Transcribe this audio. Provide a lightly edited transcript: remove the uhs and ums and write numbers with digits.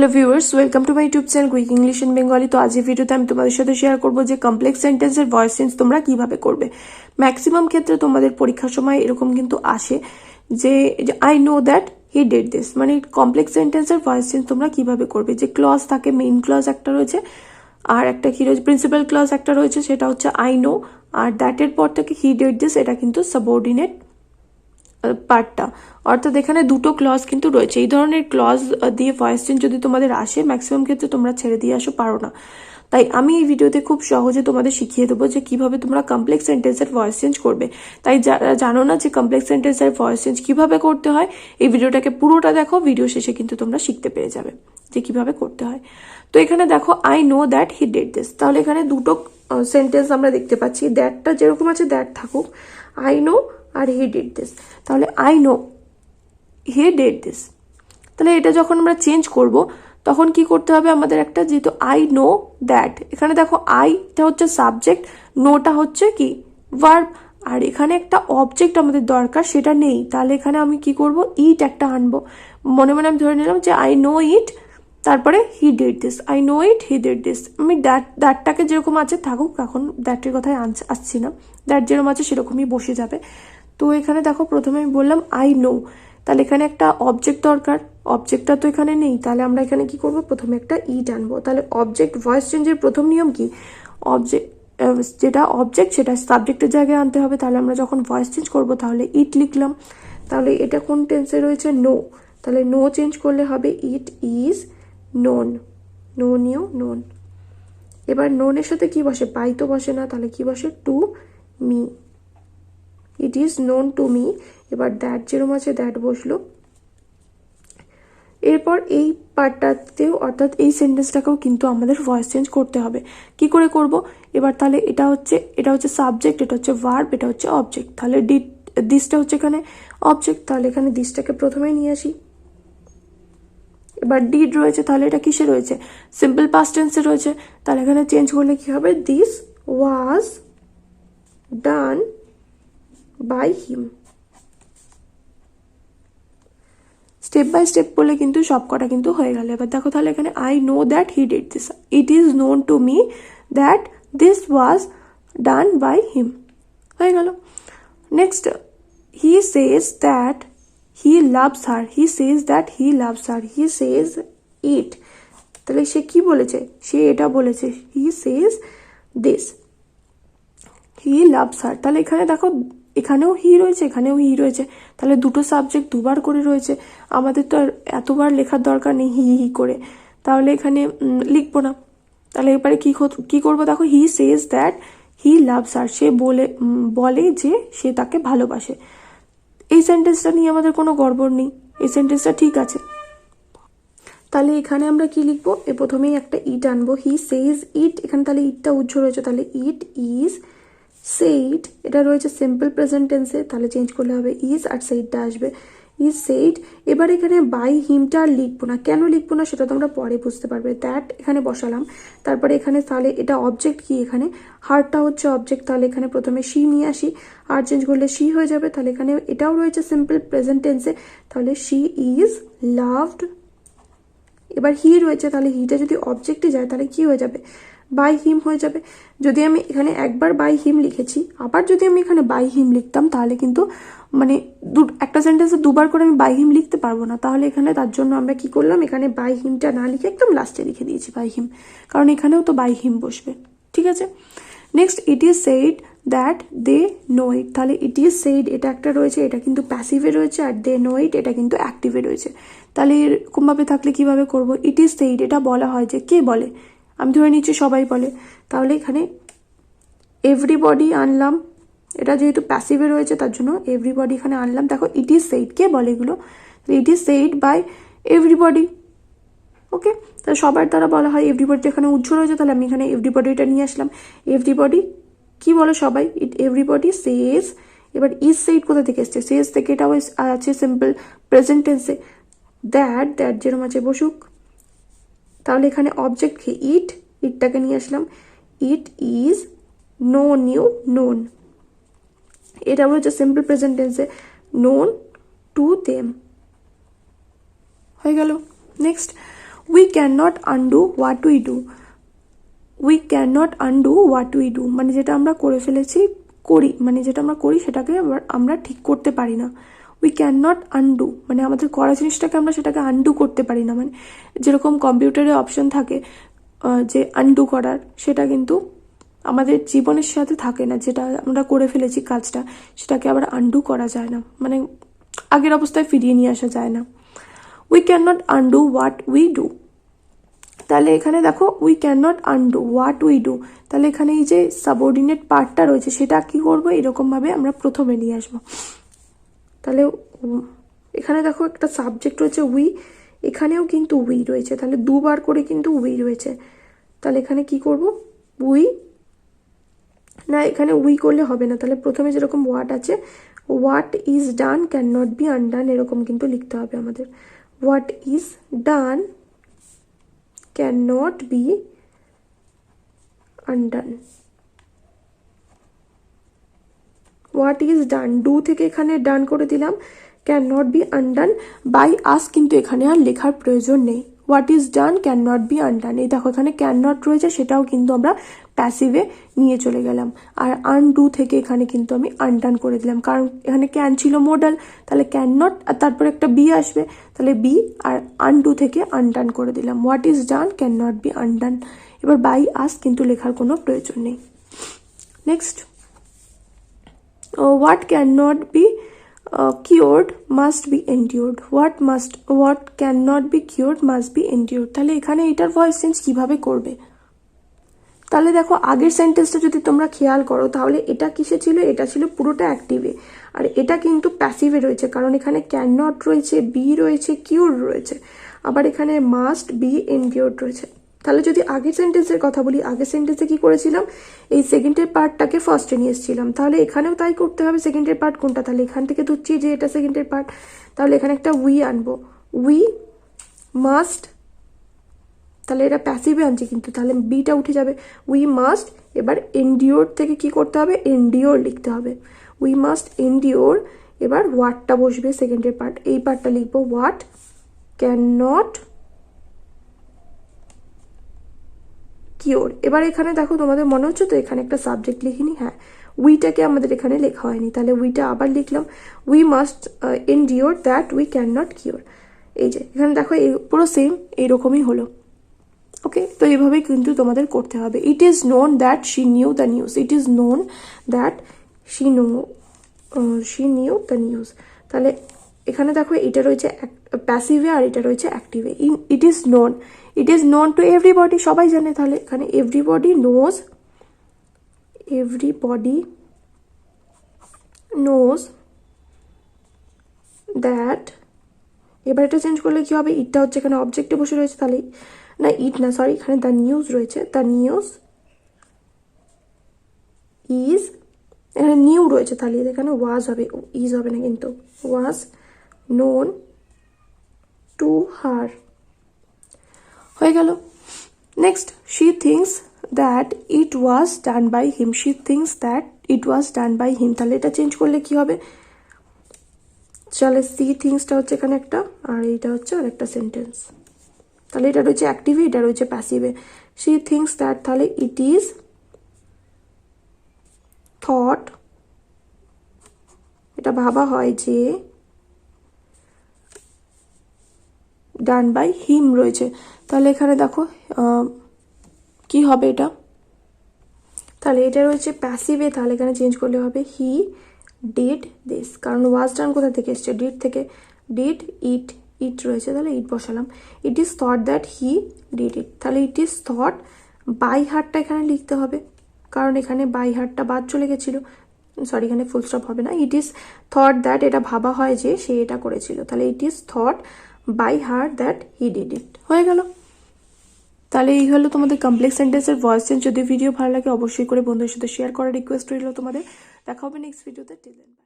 Hello viewers, welcome to my YouTube channel quick English in Bengali. তো আজকের ভিডিওতে আমি তোমাদের সাথে শেয়ার করবো যে কমপ্লেক্স সেন্টেন্সের ভয়েস চেঞ্জ তোমরা কিভাবে করবে। ম্যাক্সিমাম ক্ষেত্রে তোমাদের পরীক্ষার সময় এরকম কিন্তু আসে যে I know that he did this, মানে কমপ্লেক্স সেন্টেন্সের ভয়েস চেঞ্জ তোমরা কিভাবে করবে। যে ক্লজ থাকে, মেইন ক্লজ একটা রয়েছে, আর একটা কি রয়েছে প্রিন্সিপাল ক্লজ একটা রয়েছে, সেটা হচ্ছে আই নো। আর দ্যাটের পর থেকে হি ডিড দিস, এটা কিন্তু সাবঅর্ডিনেট পার্টটা, অর্থাৎ এখানে দুটো ক্লজ কিন্তু রয়েছে। এই ধরনের ক্লজ দিয়ে ভয়েস চেঞ্জ যদি তোমাদের আসে, ম্যাক্সিমাম ক্ষেত্রে তোমরা ছেড়ে দিয়ে আসো, পারো না। তাই আমি এই ভিডিওতে খুব সহজে তোমাদের শিখিয়ে দেবো যে কিভাবে তোমরা কমপ্লেক্স সেন্টেন্সের ভয়েস চেঞ্জ করবে। তাই যারা জানো না যে কমপ্লেক্স সেন্টেন্সের ভয়েস চেঞ্জ কিভাবে করতে হয়, এই ভিডিওটাকে পুরোটা দেখো, ভিডিও শেষে কিন্তু তোমরা শিখতে পেরে যাবে যে কিভাবে করতে হয়। তো এখানে দেখো I know that he did this, তাহলে এখানে দুটো সেন্টেন্স আমরা দেখতে পাচ্ছি। দ্যাটটা যেরকম আছে দ্যাট থাকুক, আই নো আর হি ডিড দিস। তাহলে I know he did this, তাহলে এটা যখন আমরা চেঞ্জ করব তখন কি করতে হবে আমাদের, একটা যেহেতু আই নো দ্যাট, এখানে দেখো আইটা হচ্ছে সাবজেক্ট, নোটা হচ্ছে কি ভার্ব, আর এখানে একটা অবজেক্ট আমাদের দরকার, সেটা নেই। তাহলে এখানে আমি কি করব, ইট একটা আনবো। মনে মনে আমি ধরে নিলাম যে আই নো ইট, তারপরে হি did this, I know it he did this. আমি দ্যাটটাকে যেরকম আছে থাকুক, এখন দ্যাটের কথায় আসছি না, দ্যাট যেরকম আছে সেরকমই বসে যাবে। তো এখানে দেখো প্রথমে আমি বললাম আই নো, তাহলে এখানে একটা অবজেক্ট দরকার, অবজেক্টটা তো এখানে নেই। তাহলে আমরা এখানে কি করব, প্রথমে একটা ইট আনবো। তাহলে অবজেক্ট ভয়েস চেঞ্জের প্রথম নিয়ম কি, অবজেক্ট যেটা অবজেক্ট সেটা সাবজেক্টের জায়গায় আনতে হবে। তাহলে আমরা যখন ভয়েস চেঞ্জ করব তাহলে ইট লিখলাম। তাহলে এটা কোন টেন্সে রয়েছে, নো, তাহলে নো চেঞ্জ করলে হবে it is known, no new known. এবার নোনের সাথে কি বসে, বাই তো বসে না, তাহলে কি বসে, to me, it is known to me. এবার দ্যাট যেরকম আছে দ্যাট বসলো। এরপর এই পার্টটাতেও, অর্থাৎ এই সেন্টেন্সটাকেও কিন্তু আমাদের ভয়েস চেঞ্জ করতে হবে। কি করে করব, এবার তাহলে এটা হচ্ছে সাবজেক্ট, এটা হচ্ছে ভার্ব, এটা হচ্ছে অবজেক্ট। তাহলে দিসটা হচ্ছে এখানে অবজেক্ট, তাহলে এখানে দিসটাকে প্রথমেই নিয়ে আসি। এবার ডিড রয়েছে, তাহলে এটা কিসে রয়েছে, সিম্পল পাস্ট টেন্সে রয়েছে। তাহলে এখানে চেঞ্জ করলে কি হবে, this was done by him. Step by step বলে কিন্তু সব কটা কিন্তু হয়ে গেল। এবার দেখো তাহলে এখানে I know that he did this, it is known to me that this was done by him, হয়ে গেল। Next, he says that he loves her, he says that he loves her, he says it, তাহলে সে কি বলেছে, সে এটা বলেছে, হি সেজ this, he loves হার। তাহলে এখানে দেখো এখানেও হি রয়েছে, এখানেও হি রয়েছে, তাহলে দুটো সাবজেক্ট দুবার করে রয়েছে। আমাদের তো আর এতবার লেখার দরকার নেই হি হি করে, তাহলে এখানে লিখবো না। তাহলে এবারে কি করবো, দেখো হি সেজ দ্যাট হি লাভস হার, সে বলে যে সে তাকে ভালোবাসে। এই সেন্টেন্সটা নিয়ে আমাদের কোনো গড়বড় নেই, এই সেন্টেন্সটা ঠিক আছে। তাহলে এখানে আমরা কি লিখবো, প্রথমেই একটা ইট আনবো, হি সেজ ইট, এখানে তাহলে ইটটা উজ্জ্ব রয়েছে, তাহলে ইট ইজ সেইড, এটা রয়েছে সিম্পল প্রেজেন্ট টেন্সে, তাহলে চেঞ্জ করলে হবে ইজ, আর সেইডটা আসবে, ইজ সেইড। এবার এখানে বাই হিমটা আর লিখবো না, কেন লিখবো না সেটা তোমরা পরে বুঝতে পারবে। দ্যাট এখানে বসালাম, তারপরে এখানে তাহলে এটা অবজেক্ট কি, এখানে হারটা হচ্ছে অবজেক্ট, তাহলে এখানে প্রথমে শি নিয়ে আসি, আর চেঞ্জ করলে শি হয়ে যাবে। তাহলে এখানে এটাও রয়েছে সিম্পল প্রেজেন্ট টেন্সে, তাহলে শি ইজ লাভড। এবার হি রয়েছে, তাহলে হিটা যদি অবজেক্টে যায় তাহলে কি হয়ে যাবে, বাই হিম হয়ে যাবে। যদি আমি এখানে একবার বাই হিম লিখেছি, আবার যদি আমি এখানে বাই হিম লিখতাম তাহলে কিন্তু মানে একটা সেন্টেন্সে দুবার করে আমি বাই হিম লিখতে পারবো না। তাহলে এখানে তার জন্য আমরা কি করলাম, এখানে বাই হিমটা না লিখে একদম লাস্টে লিখে দিয়েছি বাই হিম, কারণ এখানেও তো বাই হিম বসবে, ঠিক আছে। Next, it is said that they know it, তাহলে ইট ইজ সেইড এটা একটা রয়েছে, এটা কিন্তু প্যাসিভে রয়েছে, আর দে নো ইট এটা কিন্তু অ্যাক্টিভে রয়েছে। তাহলে এরকমভাবে থাকলে কিভাবে করব, ইট ইজ সেইড এটা বলা হয় যে কে বলে, আমি ধরে নিচ্ছি সবাই বলে, তাহলে এখানে এভরিবডি আনলাম, এটা যেহেতু প্যাসিভে রয়েছে তার জন্য এভরিবডি এখানে আনলাম। দেখো ইট ইজ সেইড কে বলে এগুলো, it is said by everybody, okay. তাহলে সবার দ্বারা বলা হয়, এভরিবডি এখানে উজ্জ্ব রয়েছে, তাহলে আমি এখানে এভরিবডিটা নিয়ে আসলাম। এভরিবডি কি বলে সবাই, এভরিবডি সেজ। এবার ইজ সেইড কোথা থেকে এসছে, সেজ থেকে, এটাও আছে সিম্পল প্রেজেন্ট টেন্সে। দ্যাট যেরকম আছে বসুক, তাহলে এখানে অবজেক্ট কি ইট, ইটটাকে নিয়ে আসলাম, it is known you known, এটা হচ্ছে সিম্পল প্রেজেন্ট টেন্সে, নোন টু দেম, হয়ে গেল। Next, we can not undo what we do, we can not undo what we do মানে যেটা আমরা করে ফেলেছি করি, মানে যেটা আমরা করি সেটাকে আমরা ঠিক করতে পারি না। উই ক্যান নট আনডু মানে আমাদের করা জিনিসটাকে আমরা সেটাকে আনডু করতে পারি না, মানে যেরকম কম্পিউটারে অপশন থাকে যে আনডু করার, সেটা কিন্তু আমাদের জীবনের সাথে থাকে না। যেটা আমরা করে ফেলেছি কাজটা, সেটাকে আবার আনডু করা যায় না, মানে আগের অবস্থায় ফিরিয়ে নিয়ে আসা যায় না। We can not undo what we do, তাহলে এখানে দেখো we can not undo what we do, তাহলে এখানে এই যে সাবঅর্ডিনেট পার্টটা রয়েছে সেটা কি করবো, এরকমভাবে আমরা প্রথমে নিয়ে আসবো। তাহলে এখানে দেখো একটা সাবজেক্ট রয়েছে উই, এখানেও কিন্তু উই রয়েছে, তাহলে দুবার করে কিন্তু উই রয়েছে। তাহলে এখানে কি করব, উই না, এখানে উই করলে হবে না, তাহলে প্রথমে যেরকম হোয়াট আছে, what is done can not be undone, এরকম কিন্তু লিখতে হবে আমাদের। What is done can not be undone, what is done, do থেকে এখানে ডান করে দিলাম, can not be undone by us কিন্তু এখানে আর লেখার প্রয়োজন নেই। What is done can not be undone, এই দেখো এখানে ক্যান নট রয়েছে, সেটাও কিন্তু আমরা প্যাসিভে নিয়ে চলে গেলাম। আর আনডু থেকে এখানে কিন্তু আমি আনডান করে দিলাম, কারণ এখানে ক্যান ছিল মোডাল, তাহলে ক্যান নট আর তারপর একটা বি আসবে, তাহলে বি আর আনডু থেকে আনডান করে দিলাম। What is done can not be undone, এবার বাই আস কিন্তু লেখার কোনো প্রয়োজন নেই। Next, what cannot be cured must be endured, what cannot be cured must be endured, তাহলে এখানে এটার ভয়েস চেঞ্জ কিভাবে করবে? তাহলে দেখো আগের সেন্টেন্সটা যদি তোমরা খেয়াল করো, তাহলে এটা কিসে ছিল, এটা ছিল পুরোটা অ্যাক্টিভে, আর এটা কিন্তু প্যাসিভে রয়েছে, কারণ এখানে ক্যান নট রয়েছে, বি রয়েছে, কিউর রয়েছে, আবার এখানে মাস্ট বি এনডিওর্ড রয়েছে। তাহলে যদি আগের সেন্টেন্সের কথা বলি, আগের সেন্টেন্সে কি করেছিলাম, এই সেকেন্ডের পার্টটাকে ফার্স্টে নিয়ে এসেছিলাম, তাহলে এখানেও তাই করতে হবে। সেকেন্ডের পার্ট কোনটা, তাহলে এখান থেকে ধরছি যে এটা সেকেন্ডের পার্ট, তাহলে এখানে একটা উই আনবো, উই মাস্ট, তাহলে এটা প্যাসিভে আনছি কিন্তু, তাহলে বিটা উঠে যাবে, উই মাস্ট, এবার এনডিওর থেকে কি করতে হবে, এনডিওর লিখতে হবে, উই মাস্ট এনডিওর, এবার হোয়াটটা বসবে সেকেন্ডের পার্ট, এই পার্টটা লিখবো হোয়াট ক্যান নট কিওর। এবার এখানে দেখো তোমাদের মনে হচ্ছে তো এখানে একটা সাবজেক্ট লিখিনি, হ্যাঁ উইটাকে আমাদের এখানে লেখা হয়নি, তাহলে উইটা আবার লিখলাম, we must এনডিওর that we can not cure. এই যে এখানে দেখো এই পুরো সেম এইরকমই হলো। ওকে, তো এইভাবেই কিন্তু তোমাদের করতে হবে। It is known that she knew the news, it is known that she knew the news, তাহলে এখানে দেখো এটা রয়েছে প্যাসিভে আর এটা রয়েছে অ্যাক্টিভে। It is known, it is known to everybody, সবাই জানে, তাহলে এখানে everybody knows, everybody knows that, এবার এটা চেঞ্জ করলে কি হবে, ইটটা হচ্ছে এখানে অবজেক্টে বসে রয়েছে, তাহলে না ইট না, সরি এখানে দ্য নিউজ রয়েছে, দ্য নিউজ ইজ, এখানে নিউ রয়েছে, তাহলে এখানে ওয়াজ হবে, ইজ হবে না কিন্তু, ওয়াজ নোন টু হার, হয়ে গেল। Next, she thinks that it was done by him, she thinks that it was done by him, তাহলে এটা চেঞ্জ করলে কি হবে, তাহলে সি থিংসটা হচ্ছে এখানে একটা, আর এইটা হচ্ছে আর একটা সেন্টেন্স, তাহলে এটা রয়েছে অ্যাক্টিভে, এটা রয়েছে প্যাসিভে। শি থিংস দ্যাট, তাহলে ইট ইজ থট, এটা ভাবা হয় যে, ডান বাই হিম রয়েছে, তাহলে এখানে দেখো কি হবে এটা, তাহলে এটা রয়েছে প্যাসিভে, তাহলে এখানে চেঞ্জ করলে হবে হি ডিড দিস, কারণ ওয়াজ ডান কোথা থেকে এসছে, ডিড থেকে, ডিড ইট, ইট রয়েছে, তাহলে ইট বসালাম। ইট is thought that he did ইট, তাহলে ইট ইজ থট, বাই হার্টটা এখানে লিখতে হবে, কারণ এখানে বাই হার্টটা বাদ চলে গেছিলো, সরি এখানে ফুল স্টপ হবে না। ইট ইজ থট দ্যাট, এটা ভাবা হয় যে সে এটা করেছিল, তাহলে it is thought by her that he did it, হয়ে গেল। তাহলে এই হলো তোমাদের কমপ্লেক্স সেন্টেন্সের ভয়েস চেঞ্জ। যদি ভিডিও ভালো লাগে অবশ্যই করে বন্ধুদের সাথে শেয়ার করার রিকোয়েস্ট রইল তোমাদের। দেখা হবে নেক্সট ভিডিওতে, টিল দেন।